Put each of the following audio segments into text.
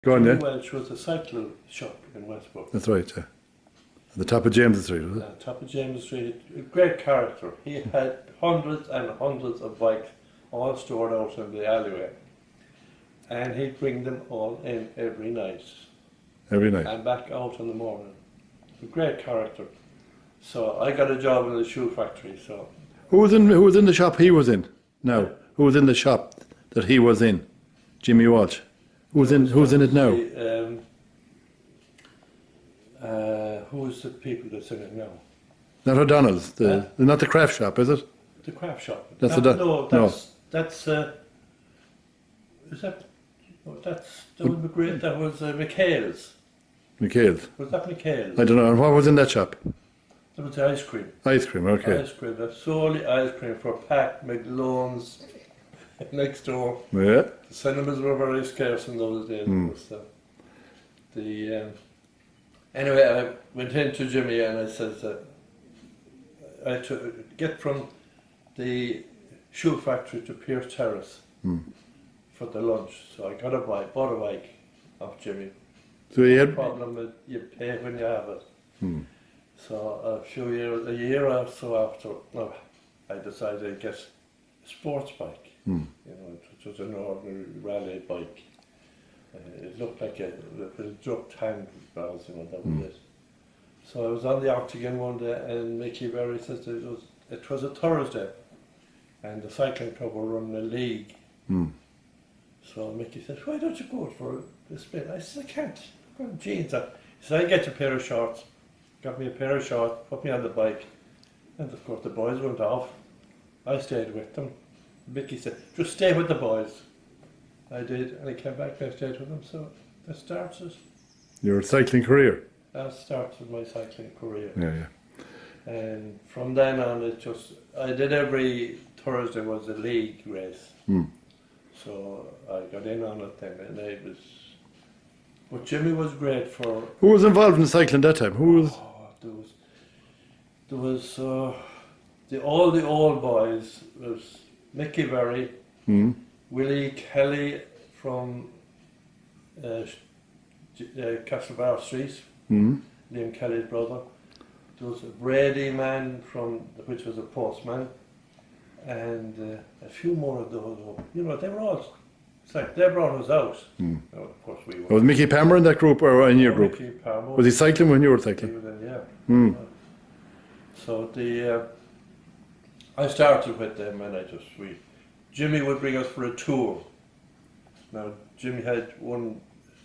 Go on, Jimmy yeah. Welch was a cycle shop in Westport. That's right, yeah. At the top of James Street, was it? Top of James Street, a great character. He had hundreds and hundreds of bikes all stored out in the alleyway. And he'd bring them all in every night. Every night. And back out in the morning. A great character. So I got a job in the shoe factory. So Who was in the shop he was in? No. Who was in the shop that he was in? Jimmy Walsh. Who's in it now? Who's the people that's in it now? Not O'Donnell's. Not the craft shop, is it? The craft shop. That's that was McGrath. That was McHale's. McHale's. Was that McHale's? I don't know. And what was in that shop? That was the ice cream. Ice cream, okay. Ice cream. That's solely ice cream for Pat McLone's next door. Yeah. The cinemas were very scarce in those days. So anyway, I went in to Jimmy and I said I had to get from the shoe factory to Pierce Terrace for the lunch. So I bought a bike off Jimmy. So he had... The problem is you pay when you have it. So a year or so after, I decided to get a sports bike. You know, it was an ordinary rally bike. It looked like a dropped handlebars, you know, that was it. So I was on the Octagon one day and Mickey Berry says it was a Thursday and the cycling club were running a league. So Mickey says, why don't you go for a spin? I said, I can't. I've got jeans on. He said, I get you a pair of shorts. Got me a pair of shorts, put me on the bike. And of course the boys went off. I stayed with them. Mickey said, just stay with the boys. I did, and I came back and I stayed with them, so that started. Your cycling career? That started my cycling career. Yeah. And from then on, I did every Thursday was a league race. So I got in on it then, and but Jimmy was great for... Who was involved in cycling that time? Who was... There was all the old boys. There was Mickey Berry, Willie Kelly from Castlebar Street, Liam Kelly's brother. There was a Brady man which was a postman, and a few more of those. You know, they were all. It's like they brought us out. Now, of course, we were. Was Mickey Palmer in that group or in your group? Mickey Palmer. Was he cycling when you were cycling? He was in, yeah. So I started with them, and Jimmy would bring us for a tour. Now Jimmy had one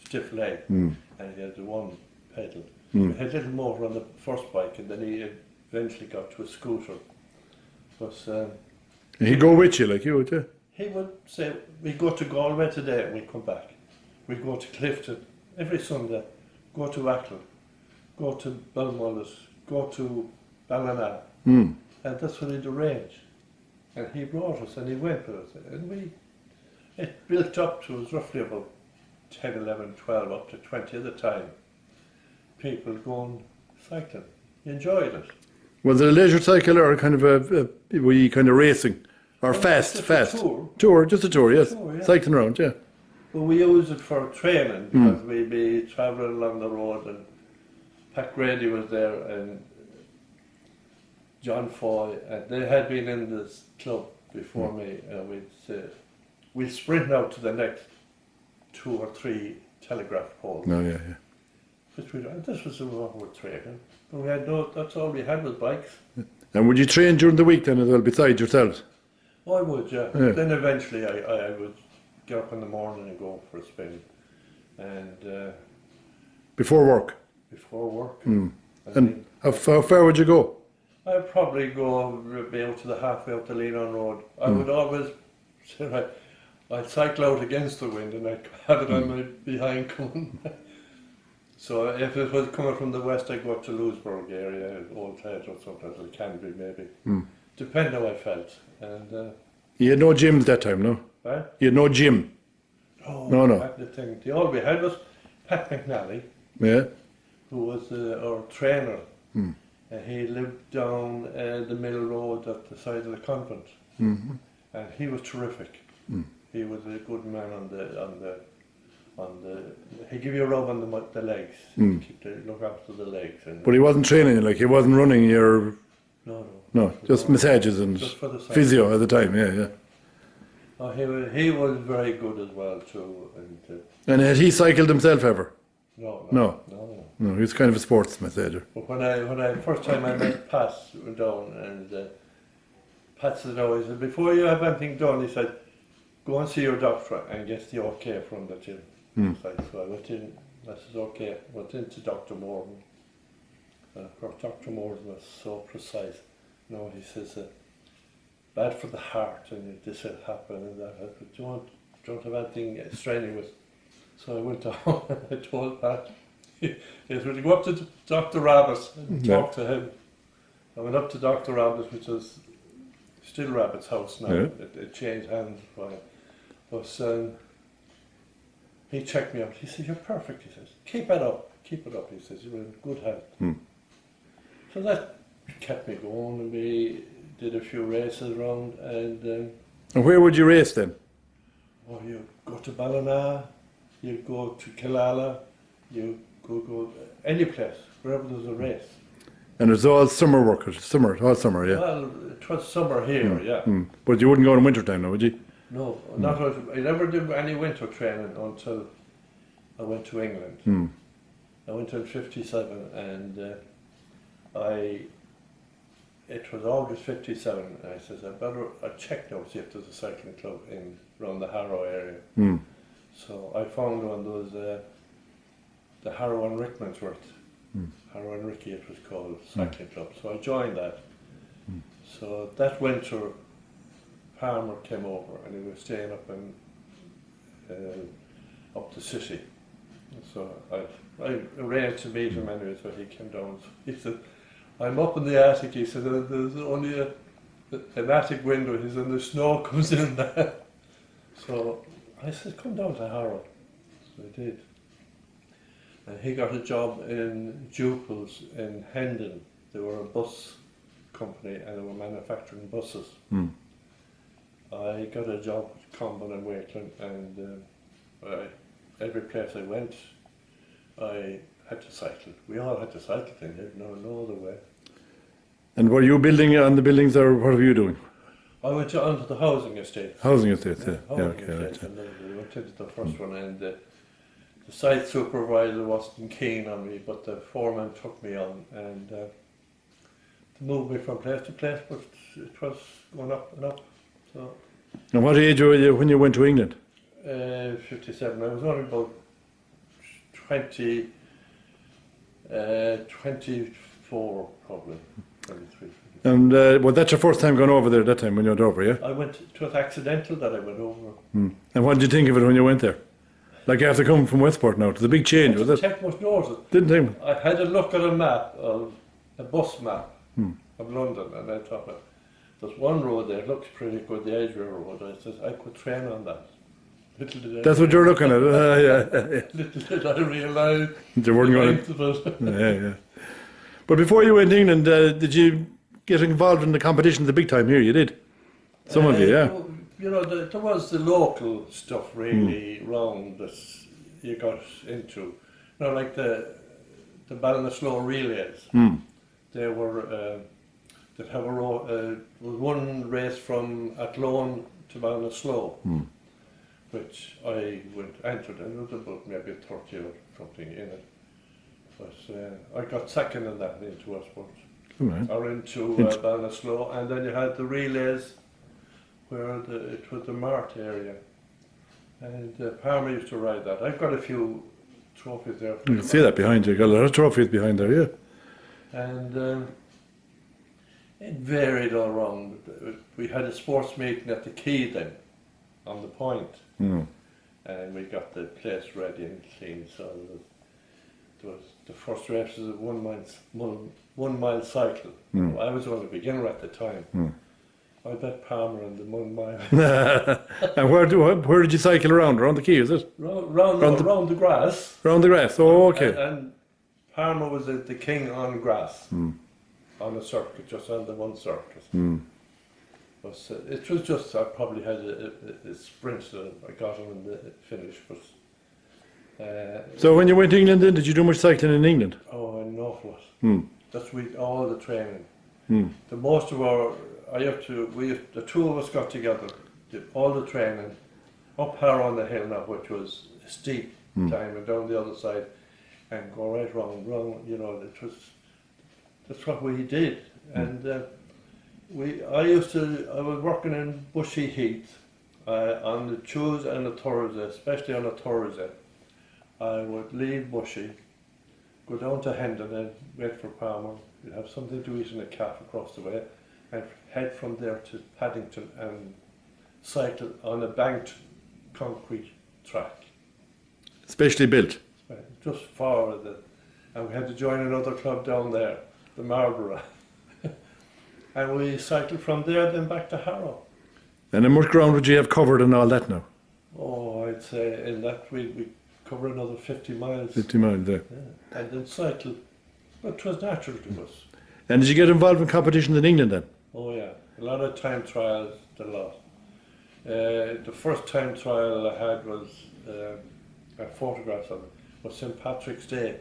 stiff leg, and he had the one pedal. He had a little motor on the first bike, and then he eventually got to a scooter. But He'd go with you, like you would, yeah? he would say, we go to Galway today and we come back. We go to Clifton every Sunday, go to Ackle, go to Balmullis, go to Ballina. And that's what he'd arrange. And he brought us and he went with us. And it built up to, it was roughly about 10, 11, 12, up to 20 at the time. People going cycling. You enjoyed it. Was it a leisure cycle or kind of were you kind of racing? Or fast? Tour, just a tour, yes. Tour, yeah. Cycling around, yeah. But we used it for training because we'd be travelling along the road, and Pat Grady was there and John Foy, and they had been in this club before me, and we'd say, we'll sprint out to the next 2 or 3 telegraph poles. No, yeah. And this was what we were training. But we had that's all we had was bikes. And would you train during the week then as well, besides yourselves? I would, yeah. Then eventually I would get up in the morning and go for a spin. And before work? Before work. And how far would you go? I'd probably be out to the halfway up the Leanon Road. I would always, I'd cycle out against the wind and I'd have it on my behind coming. So if it was coming from the west, I'd go up to Louisburg area, Old Head or something, or Canby maybe. Depending how I felt. And you had no gyms that time, no? Right? You had no gym? No. The thing. All we had was Pat McNally, who was our trainer. And he lived down the Mill Road at the side of the convent. And he was terrific. He was a good man on he give you a rub on the legs, look after the legs. And But he wasn't training you, like he wasn't running your... no, just massages and just for the cycle. physio at the time, yeah. Oh, he was very good as well too. And had he cycled himself ever? No. No, he was kind of a sports massager. But when I first time I met Pat down, and Pat said, "Oh, he said, before you have anything done," he said, "go and see your doctor and get the okay from the gym." So I went in. I said, "Okay." Went into Dr. Morgan. And of course, Dr. Morgan was so precise. No, he says, "Bad for the heart, and this will happen and that." I said, "Don't have anything strenuous." So I went down and I told Pat. He said, "Would you go up to Dr. Rabbit and talk to him?" I went up to Dr. Rabbit, which is still Rabbit's house now. Yeah. It changed hands for him. But he checked me out. He said, "You're perfect." He says, keep it up. He says, "You're in good health." So that kept me going, and we did a few races around. And where would you race then? you go to Ballina, you go to Killala, you go any place, wherever there's a race. And it's all summer work, all summer, yeah. Well, it was summer here, yeah. But you wouldn't go in winter time now, would you? No, not I never did any winter training until I went to England. I went in '57, and it was August '57, and I says, I check now, see if there's a cycling club around the Harrow area. So I found one of those, the Harrow and Rickmansworth. Harrow and Ricky, it was called, cycling club. So I joined that. So that winter, Palmer came over, and he was staying up the city. So I arranged to meet him anyway, so he came down. He said, "I'm up in the attic." He said, "There's only an attic window." He said, "The snow comes in there." So I said, "Come down to Harrow." So I did. And he got a job in Jupils in Hendon. They were a bus company, and they were manufacturing buses. I got a job at Conlon and Wakeland, and every place I went, I had to cycle. We all had to cycle then, there's no other way. And were you building on the buildings, or what were you doing? I went onto the housing estate. Housing estate, yeah. Housing estate, and then we went into the first one, and the site supervisor wasn't keen on me, but the foreman took me on, and to move me from place to place, but it was going up and up. So. And what age were you when you went to England? 57. I was only about 24 probably, 23. And was that your first time going over there that time when you went over, yeah? I went, it was accidental that I went over. And what did you think of it when you went there? Like after coming from Westport now, it was a big change, was it? I didn't take much notice. Didn't think. I had a look at a map, a bus map of London, and I thought, there's one road there, it looks pretty good, the Edgware Road. I said, I could train on that. Little did I That's what you're looking at, yeah. Little did I realise You weren't going to... yeah. But before you went to England, did you get involved in the competition the big time here? You did? Some of you, yeah. You know, there was the local stuff really round that you got into. You know, like the Ballinasloe relays. They were, they'd have was one race from Athlone to Ballinasloe, which I entered, and it was about maybe 30 or something in it. But I got second in that into Westport, or into Ballinasloe, and then you had the relays where it was the Mart area, and Palmer used to ride that. I've got a few trophies there. You can see that behind you. You got a lot of trophies behind there, yeah. And it varied all around. We had a sports meeting at the Quay then, on the point, and we got the place ready and clean. So there was the first race was a 1 mile cycle. I was only a beginner at the time. I bet Palmer in the 1 mile. And where did you cycle around? Around the Quay, is it? Round the grass. Round the grass, oh, okay. And Palmer was the king on grass, on a circuit, just on the one circuit. It was just, I probably had a sprint that I got him in the finish, but So when you went to England then, did you do much cycling in England? Oh, an awful lot. That's all the training. The most of the two of us got together, did all the training, up here on the hill now, which was steep time, and down the other side, and go right round, you know, that's what we did. And I was working in Bushy Heath on the Tuesday and the Thursday, especially on a Thursday. I would leave Bushy, go down to Hendon and wait for Palmer. You'd have something to eat in a cafe across the way, and head from there to Paddington and cycle on a banked concrete track. Specially built? Just forward it. And we had to join another club down there, the Marlborough. And we cycled from there then back to Harrow. And how much ground would you have covered and all that now? Oh, I'd say in that we cover another 50 miles. 50 miles there. Yeah. And then cycle. But it was natural to us. And did you get involved in competitions in England then? Oh yeah, a lot of time trials, a lot. The first time trial I had was, a photograph of it, was St. Patrick's Day.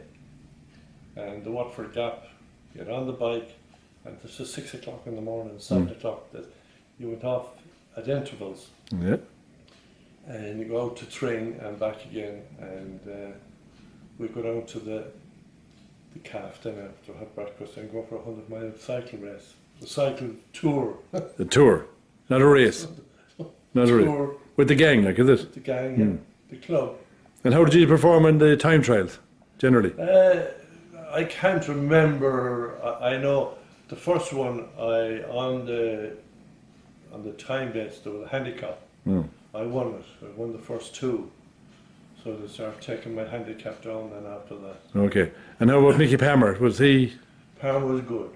And the Watford Gap, you're on the bike, and this is 6 o'clock in the morning, 7 o'clock, you went off at intervals. Yeah. And you go out to Tring and back again, and we go down to the calf then after have breakfast and go for a 100-mile cycle race. The cycle tour. The tour, not a race. Not a race. With the gang, like, is it? The gang, yeah. The club. And how did you perform in the time trials, generally? I can't remember. I know the first one on the time base there was a handicap. I won it. I won the first two. So they started taking my handicap down then after that. Okay. And how about Mickey Palmer? Was he? Palmer was good.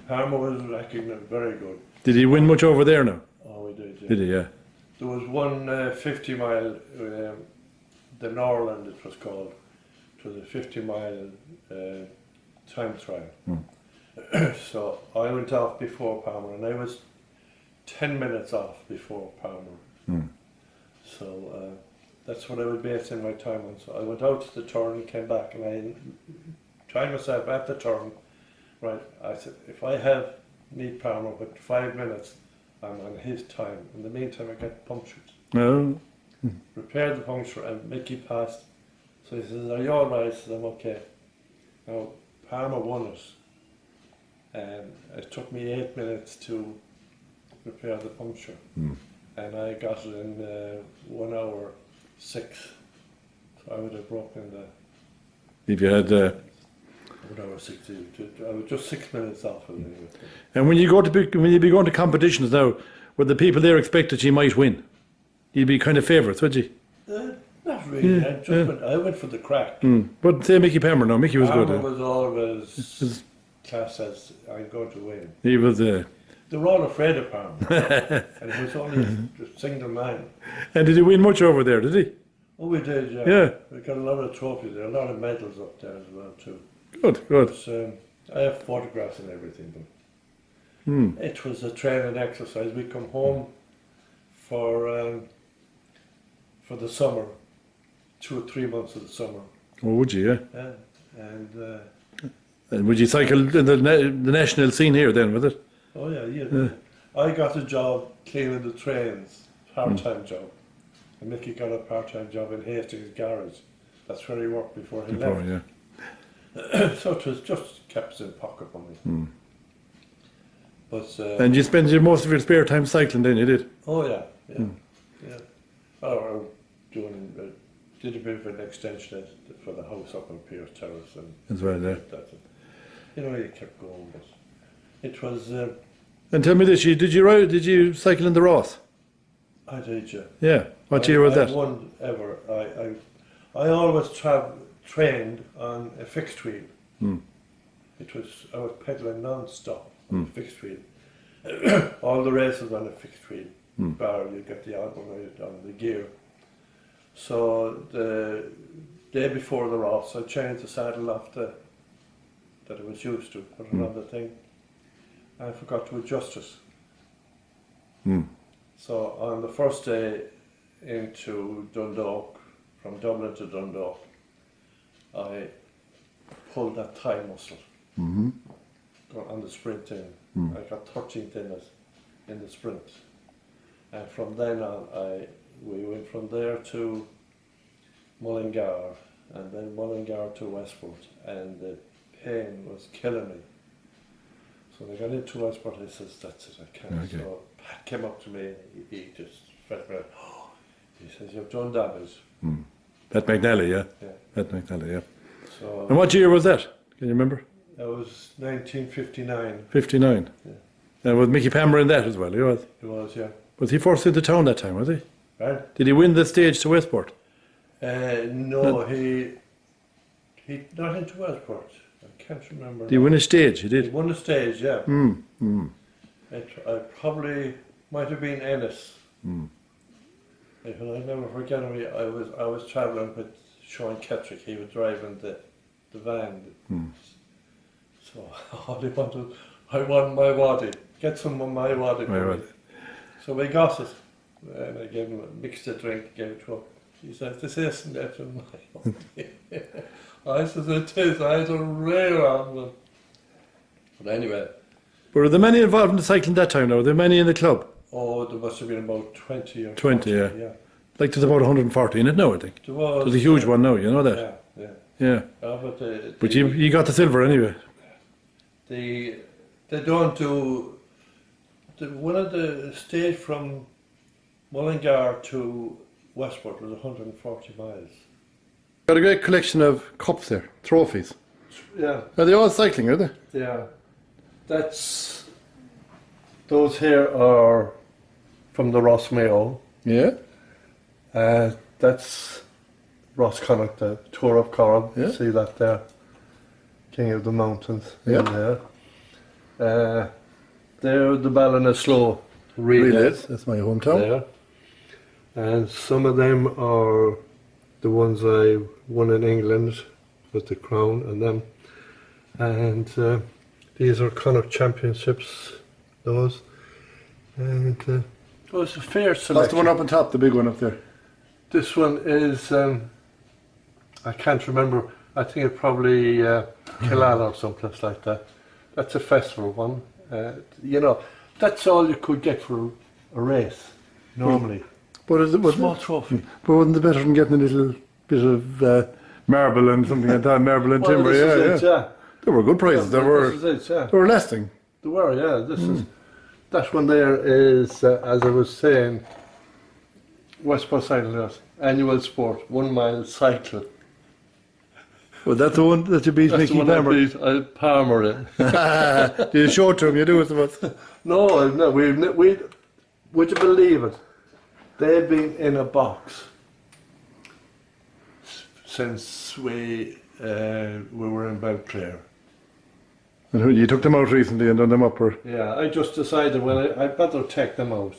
Palmer was very good. Did he win much over there now? Oh, he did, yeah. Did he, yeah? There was one 50-mile, the Norland it was called. It was a 50-mile time trial. So I went off before Palmer, and I was 10 minutes off before Palmer. So that's what I was basing my time on. So I went out to the turn, came back, and I tried myself at the turn. Right, I said, if I need Palmer with 5 minutes, I'm on his time. In the meantime, I get punctured. No. Repaired the puncture, and Mickey passed. So he says, are you all right? I said, I'm okay. Now, Palmer won it. And it took me 8 minutes to repair the puncture. And I got it in 1 hour 6. So I would have broken the... If you had... 1 hour 6. I was just 6 minutes off. And when you be going to competitions now, would the people there expect that you might win? You'd be kind of favourites, would you? Not really. I went for the crack. But say Mickey Palmer now. Mickey was good. Palmer was always class as I'm going to win. He was... They were all afraid of Palmer. And he was only a single man. And did he win much over there, did he? Oh, we did, yeah. Yeah. We got a lot of trophies there, a lot of medals up there as well, too. Good, good. But, I have photographs and everything, but it was a training exercise. We come home for the summer, 2 or 3 months of the summer. Oh, would you, yeah? Yeah. And would you cycle in the national scene here then, was it? Oh, yeah. I got a job cleaning the trains, part-time job. And Mickey got a part-time job in Hastings Garage. That's where he worked before he left. Yeah. So it was just kept in pocket money. But and you spent most of your spare time cycling then, you did? Oh yeah. Or did a bit of an extension for the house up on Pierce Terrace and as well, yeah. You know, you kept going, but it was. And tell me this: did you cycle in the Ross? I did, yeah. Yeah. What year was that? I won ever. I always trained on a fixed wheel. I was pedaling non-stop on a fixed wheel. All the races on a fixed wheel. Bar, you get the album on the gear. So the day before the Ross, I changed the saddle off that I was used to, put it on the thing. I forgot to adjust it. So on the first day into Dundalk, from Dublin to Dundalk, I pulled that thigh muscle on the sprinting. I got 13th in the sprint. And from then on, we went from there to Mullingar, and then Mullingar to Westport, and the pain was killing me. So when I got into Westport, I says, that's it, I can't. Okay. So Pat came up to me, he just felt me, he says, you've done damage. Pat McNally, yeah. Yeah. Pat McNally, yeah. So And what year was that? Can you remember? that was 1959. 59. Yeah. And with Mickey Palmer in that as well, he was. It was, yeah. Was he first into town that time, was he? Right? Did he win the stage to Westport? No, he not into Westport. I can't remember. Did he win a stage? He He did. won the stage, yeah. I probably might have been Ennis. I never forget him. I was travelling with Sean Kettrick. He was driving the van. So all he wanted, I want my waddy. Get some of my waddy. My waddy. So we got it. And I gave him mixed a drink, gave it to him. He said, this isn't it in my waddy. I said, it is. I had a rare on them. But anyway. Were there many involved in the cycling that time now? Were there many in the club? Oh, there must have been about 20 or 20, 40, yeah. Like there's about 140 in it now, I think. There was. There's a huge one now, you know that? Yeah. Yeah. But you got the silver anyway. they don't do one of the stage from Mullingar to Westport was 140 miles. Got a great collection of cups there, trophies. Yeah, Are they all cycling, are they? yeah. Those here are from the Ross Mayo. Yeah. That's Ross Connacht, the Tour of Corran. Yeah. You see that there, King of the Mountains Yeah. in there. They're the Ballinasloe relays. That's my hometown. There. And some of them are the ones I won in England with the Crown and them. And these are Connacht Championships, those. And it was a fair selection. That's the one up on top, the big one up there. This one is, I can't remember, I think it's probably Killala or someplace like that. That's a festival one. You know, that's all you could get for a race, normally. But is it Small trophy. But wasn't it better than getting a little bit of marble and something like that, marble and timber? This is it, yeah. They were good prizes. Yeah, They were. this is it, yeah. They were lasting. They were, yeah. This is that one there is, as I was saying, Westport Cyclist annual sport, 1 mile cycling. Well, that's the one that you beat That's Mickey the one Palmer. I beat Palmer in. You show it to him, you do it to us. No, we would you believe it? They've been in a box since we were in Belclare. And you took them out recently and done them up, or? Yeah, I just decided, well, I'd better take them out.